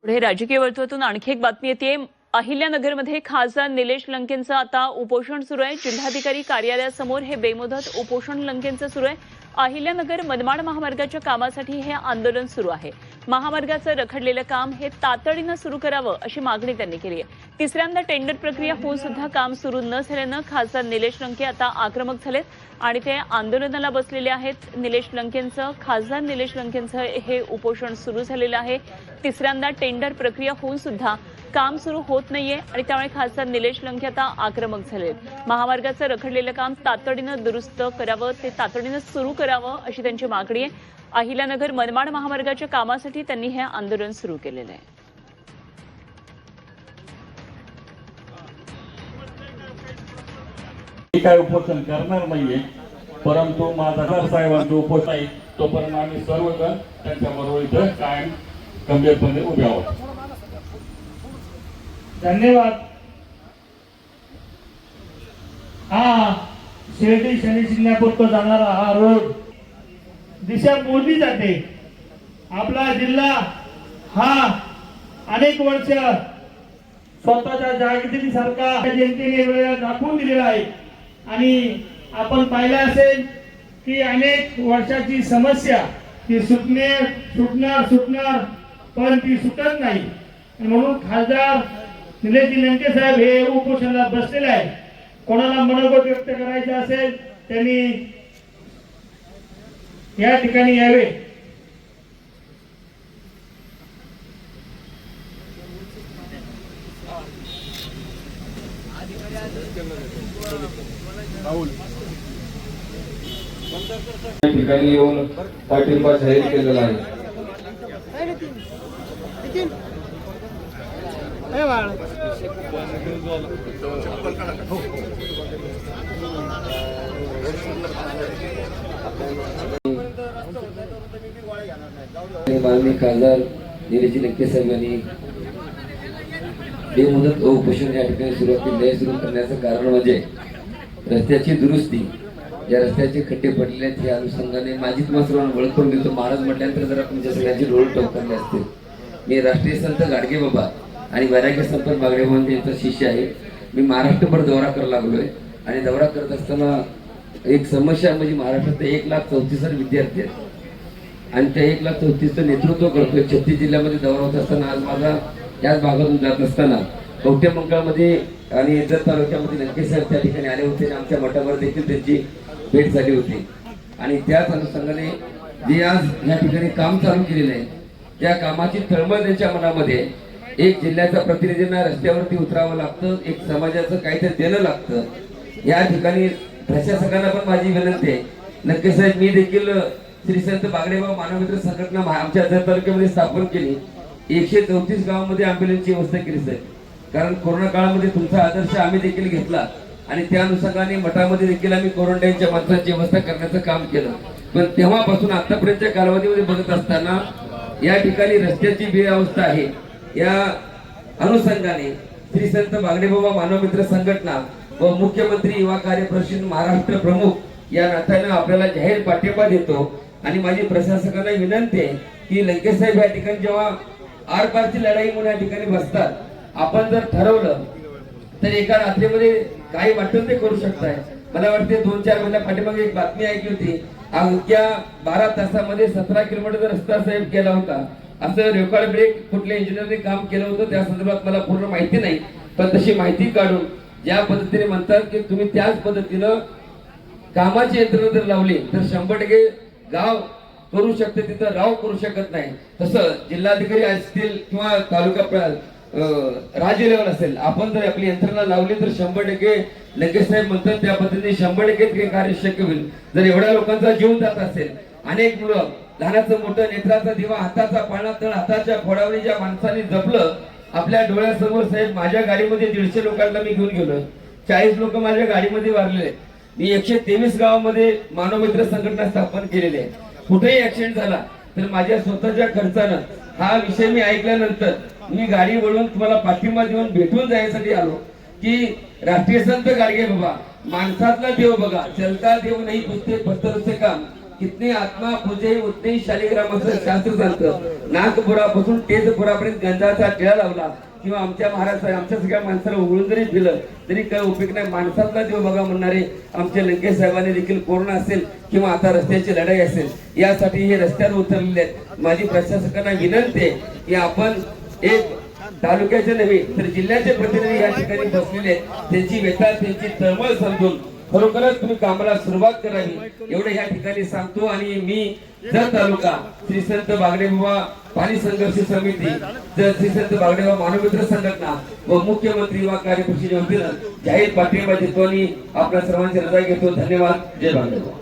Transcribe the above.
पुढे राजकीय वर्तुळातून आणखी एक बातमी येते। अहिल्यानगरमध्ये खासदार निलेश लंकेंचं आता उपोषण सुरू आहे। जिल्हाधिकारी कार्यालयासमोर हे बेमुदत उपोषण लंकेंचं सुरू आहे। अहिल्यानगर मनमाड महामार्गाच्या कामासाठी हे आंदोलन सुरू आहे। महामार्गाचं रखडलेलं काम हे तातडीनं सुरू करावं अशी मागणी त्यांनी केली आहे। तिसऱ्यांदा टेंडर प्रक्रिया होऊन सुद्धा काम सुरू न झाल्यानं खासदार निलेश लंके आता आक्रमक झालेत आणि ते आंदोलनाला बसलेले आहेत। खासदार निलेश लंकेंचं हे उपोषण सुरू झालेलं आहे। तिसऱ्यांदा टेंडर प्रक्रिया होऊन सुद्धा काम सुरू होत नाहीये आणि त्यामुळे खासदार निलेश लंके आता आक्रमक झालेत। महामार्गाचं रखडलेलं काम तातडीनं दुरुस्त करावं, ते तातडीनं सुरू करावं अशी त्यांची मागणी आहे। अहिल्यानगर मनमाड महामार्गाच्या कामासाठी त्यांनी हे आंदोलन सुरू केलेलं आहे। काय उपोषण करणार नाहीये, परंतु माझा साहेबांचं उपोषण आहे तोपर्यंत आम्ही सर्वजण त्यांच्याबरोबर इथं कायम गंभीरपणे उभे आहोत। धन्यवाद। हा शिर्डी शनी शिंगणापूर को जाणारा हा रोड दिशा मोडली जाते। आपला जिल्हा हा अनेक वर्ष स्वतःच्या जागृतीसारखा जनतेने वेळेला दाखवून दिलेला आहे आणि आपण पाहिलं असेल की अनेक वर्षाची समस्या ती सुटणार पण ती सुटत नाही। म्हणून खासदार निलेश लंके साहेब हे उपोषणाला बसलेले आहे। कोणाला मनोगत व्यक्त करायचं असेल त्यांनी या ठिकाणी यावे। ठिकाणी येऊन पाठिंबा जाहीर केलेला आहे। माननीय खासदार निलेश लंके साहेबांनी बेमुदत उपोषण या ठिकाणी सुरू करण्याचं कारण म्हणजे रस्त्याची दुरुस्ती। या रस्त्याचे खड्डे पडलेले आहेत या अनुषंगाने माझी तुम्हाला सर्वांना ओळख करून देतो। महाराज म्हटल्यानंतर जरा तुमच्या सगळ्यांची डोळे टोकरले असतील। मी राष्ट्रीय संत गाडगे बाबा आणि वैराग्य संत बागडे भवन यांचा शिष्य आहे। मी महाराष्ट्रभर दौरा करायला लागलोय आणि दौरा करत असताना एक समस्या म्हणजे महाराष्ट्रात 1,34,000 विद्यार्थी आहेत आणि त्या 1,34,000चं नेतृत्व करतोय। 36 जिल्ह्यामध्ये दौरा होत असताना आज माझा याच भागातून जात असताना कवठेमंकाळमध्ये आणि इतर तालुक्यामध्ये लंके साहेब त्या ठिकाणी आले होते आणि आमच्या मठावर देखील त्यांची भेट झाली होती आणि त्याच अनुषंगाने जे आज या ठिकाणी काम चालू केलेलं आहे त्या कामाची तळमळ त्यांच्या मनामध्ये। एक जिल्ह्याच्या प्रतिनिधींना रस्त्यावरती उतरावं लागतं, एक समाजाचं काहीतरी देणं लागतं। या ठिकाणी प्रशासकांना पण माझी विनंती आहे, लंके साहेब मी देखील श्री संत बागडेबाबा मानवमित्र संघटना आमच्या जत तालुक्यामध्ये स्थापन केली। 134 गावांमध्ये ॲम्ब्युलन्सची व्यवस्था केली साहेब, कारण कोरोना काळामध्ये तुमचा आदर्श आम्ही देखील घेतला आणि त्या अनुषंगाने मठामध्ये देखील आम्ही क्वारंटाईनच्या माणसांची व्यवस्था करण्याचं काम केलं। पण तेव्हापासून आतापर्यंतच्या कालावधीमध्ये बघत असताना या ठिकाणी रस्त्याची बेअवस्था आहे। या अनुषंगाने श्री संत बागडेबाबा मानवमित्र संघटना व मुख्यमंत्री युवा कार्य परिषद महाराष्ट्र प्रमुख या नात्यानं आपल्याला जाहीर पाठिंबा देतो आणि माझी प्रशासकांना विनंती आहे की लंके साहेब या ठिकाणी जेव्हा आरपारची लढाई म्हणून या ठिकाणी बसतात, आपण जर ठरवलं तर एका रात्रीमध्ये काही वाटतं ते करू शकताय। मला वाटते 2-4 महिन्या पाठीमागे एक बातमी ऐकली होती, अवघ्या 12 तासामध्ये 17 किलोमीटर रस्ता साहेब केला होता। असं रेकॉर्ड ब्रेक कुठल्या इंजिनियरने काम केलं होतं त्या संदर्भात मला पूर्ण माहिती नाही, पण तशी माहिती काढून ज्या पद्धतीने म्हणतात की तुम्ही त्याच पद्धतीनं कामाची यंत्रणा जर लावली तर 100% गाव करू शकते, तिथं राव करू शकत नाही। तसं जिल्हाधिकारी असतील किंवा तालुका राज्य लेवल असेल, आपण जर आपली यंत्रणा लावली तर 100% लंके साहेब म्हणतात त्या पद्धतीने 100% कार्य शक्य होईल। जर एवढ्या लोकांचा जीव जात असेल, अनेक मुलं लहानाचं मोठं नेत्राचा दिवा हाताचा पाळणा तळ हाताच्या फोडावरी ज्या माणसांनी जपलं आपल्या डोळ्यासमोर साहेब, माझ्या गाडीमध्ये 150 लोकांना मी घेऊन गेलोय, 40 लोक माझ्या गाडीमध्ये वारलेले। मी 123 गावामध्ये मानवमित्र संघटना स्थापन केलेली आहे। कुठेही ऍक्सिडेंट झाला तर माझ्या स्वतःच्या खर्चानं हा विषय मी ऐकल्यानंतर मी गाडी वळून तुम्हाला पाठिंबा देऊन भेटून जायसाठी आलो की राष्ट्रीय संत गाडगे बाबा माणसातला देव बघा, चलता देव नाही पुसते पत्थर से काम। कितने आत्मा पूजे उतने शालिग्राम असं शास्त्र सांगतं. नागपुरापासून तेजपुरापर्यंत गंधाचा टिळा लावला किंवा आमच्या महाराष्ट्रात आमच्या सगळ्या माणसाला उघडून जरी दिलं तरी काही उपयोग नाही. माणसातला देव बघा म्हणणारे आमचे लंकेश साहेबांनी देखील कोरोना असेल किंवा आता रस्त्याची लढाई असेल यासाठी हे रस्त्यावर उतरलेले आहेत. माझी प्रशासकांना विनंती आहे की आपण एक तालुक्याचे नव्हे तर जिल्ह्याचे प्रतिनिधी या ठिकाणी बसलेले आहेत. त्यांची व्यथा त्यांची तळमळ समजून खरोखरच तुम्ही कामाला सुरुवात करावी एवढं या ठिकाणी सांगतो. आणि मी जर तालुका श्री संत बागडेबाबा पाणी संघर्ष समिती जर श्री संत बागडेबाबा मानवमित्र संघटना व मुख्यमंत्री युवा कार्यपरिषदेच्या वतीनं जाहीर पाठिंबा देतो आणि आपल्या सर्वांची रजा घेतो. धन्यवाद. जय बागडेबाबा.